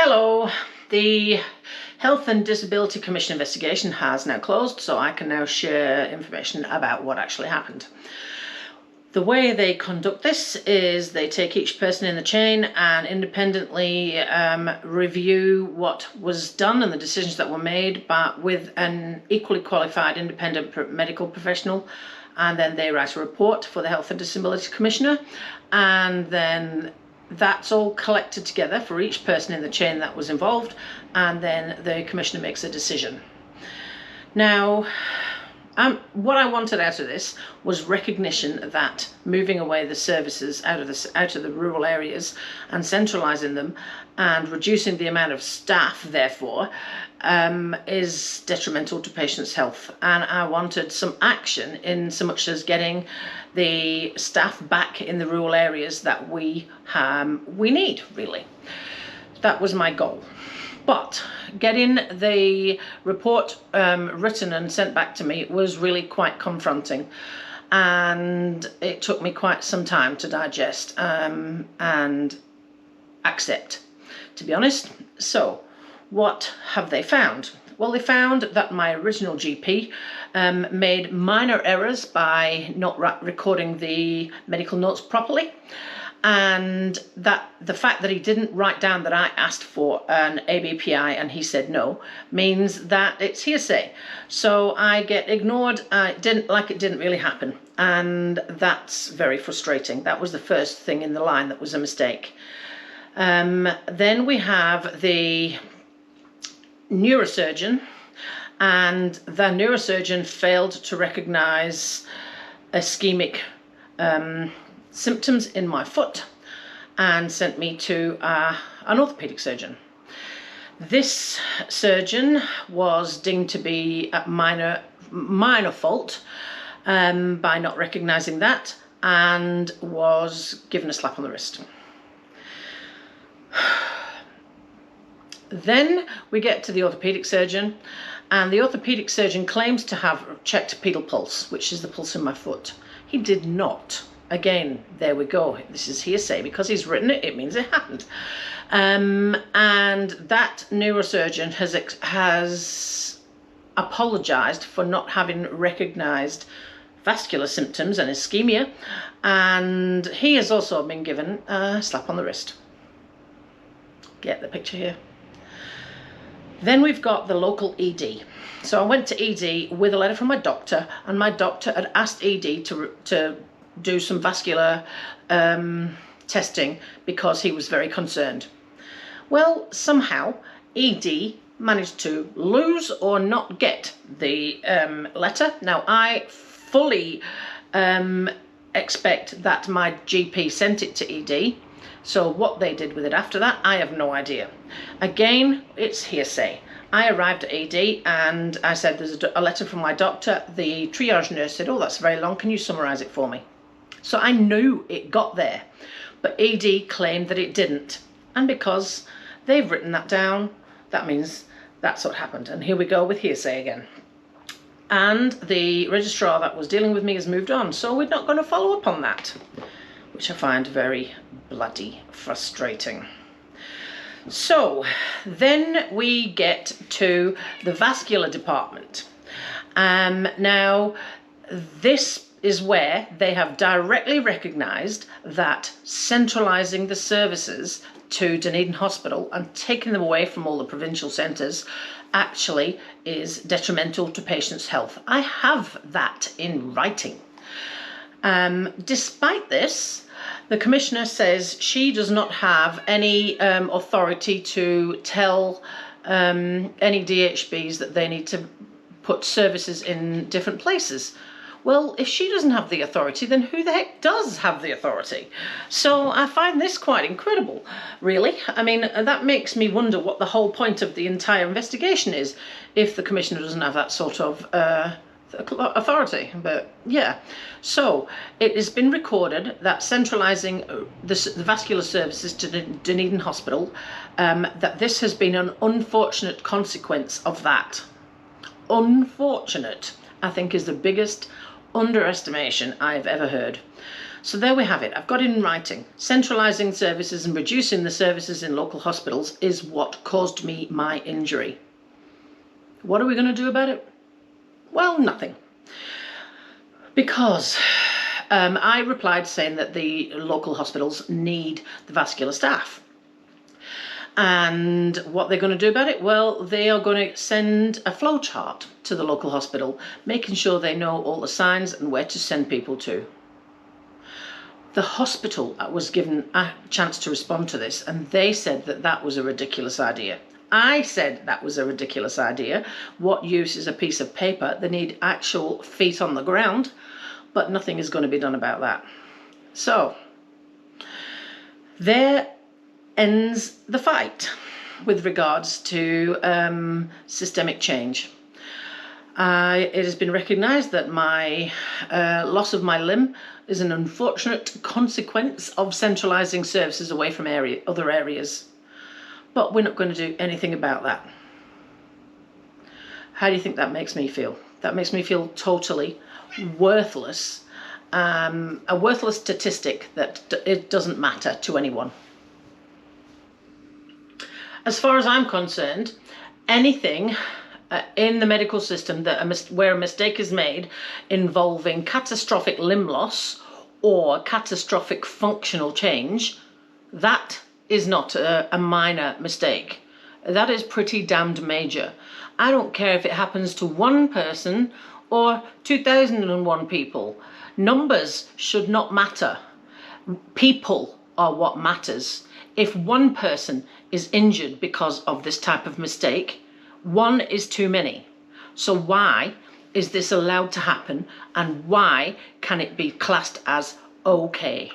Hello. The Health and Disability Commission investigation has now closed, so I can now share information about what actually happened. The way they conduct this is they take each person in the chain and independently review what was done and the decisions that were made, but with an equally qualified independent medical professional, and then they write a report for the Health and Disability Commissioner, and then that's all collected together for each person in the chain that was involved, and then the Commissioner makes a decision. Now, what I wanted out of this was recognition that moving away the services out of the rural areas and centralising them and reducing the amount of staff, therefore, is detrimental to patients' health. And I wanted some action in so much as getting the staff back in the rural areas that we need, really. That was my goal. But getting the report written and sent back to me was really quite confronting, and it took me quite some time to digest and accept, to be honest. So what have they found? Well, they found that my original GP made minor errors by not recording the medical notes properly, and that the fact that he didn't write down that I asked for an ABPI and he said no means that it's hearsay. So I get ignored. It didn't really happen, and that's very frustrating. That was the first thing in the line that was a mistake. Then we have the neurosurgeon, and the neurosurgeon failed to recognise ischemic symptoms in my foot and sent me to an orthopaedic surgeon. This surgeon was deemed to be at minor fault by not recognising that, and was given a slap on the wrist. Then we get to the orthopaedic surgeon, and the orthopaedic surgeon claims to have checked pedal pulse, which is the pulse in my foot. He did not. Again, there we go. This is hearsay. Because he's written it, it means it happened. And that neurosurgeon has apologised for not having recognised vascular symptoms and ischemia, and he has also been given a slap on the wrist. Get the picture here. Then we've got the local ED. So I went to ED with a letter from my doctor, and my doctor had asked ED to do some vascular testing because he was very concerned. Well, somehow ED managed to lose or not get the letter. Now, I fully expect that my GP sent it to ED. So what they did with it after that, I have no idea. Again, it's hearsay. I arrived at ED and I said, there's a letter from my doctor. The triage nurse said, oh, that's very long. Can you summarise it for me? So I knew it got there, but ED claimed that it didn't. And because they've written that down, that means that's what happened. And here we go with hearsay again. And the registrar that was dealing with me has moved on, so we're not going to follow up on that, which I find very bloody frustrating. So then we get to the vascular department. Now, this is where they have directly recognised that centralising the services to Dunedin Hospital and taking them away from all the provincial centres actually is detrimental to patients' health. I have that in writing. Despite this, the Commissioner says she does not have any authority to tell any DHBs that they need to put services in different places. Well, if she doesn't have the authority, then who the heck does have the authority? So I find this quite incredible, really. I mean, that makes me wonder what the whole point of the entire investigation is if the Commissioner doesn't have that sort of authority. But yeah, so it has been recorded that centralising the vascular services to the Dunedin Hospital, that this has been an unfortunate consequence of that. Unfortunate, I think, is the biggest underestimation I've ever heard. So there we have it. I've got it in writing. Centralising services and reducing the services in local hospitals is what caused me my injury. What are we going to do about it? Well, nothing. Because I replied saying that the local hospitals need the vascular staff. And what they're going to do about it? Well, they are going to send a flow chart to the local hospital, making sure they know all the signs and where to send people to. The hospital was given a chance to respond to this, and they said that that was a ridiculous idea. I said that was a ridiculous idea. What use is a piece of paper? They need actual feet on the ground, but nothing is going to be done about that. So, there ends the fight with regards to systemic change. It has been recognised that my loss of my limb is an unfortunate consequence of centralising services away from other areas. But we're not going to do anything about that. How do you think that makes me feel? That makes me feel totally worthless. A worthless statistic that it doesn't matter to anyone. As far as I'm concerned, anything in the medical system where a mistake is made involving catastrophic limb loss or catastrophic functional change, that is not a minor mistake. That is pretty damned major. I don't care if it happens to one person or 2001 people. Numbers should not matter. People are what matters. If one person is injured because of this type of mistake, one is too many. So why is this allowed to happen, and why can it be classed as okay?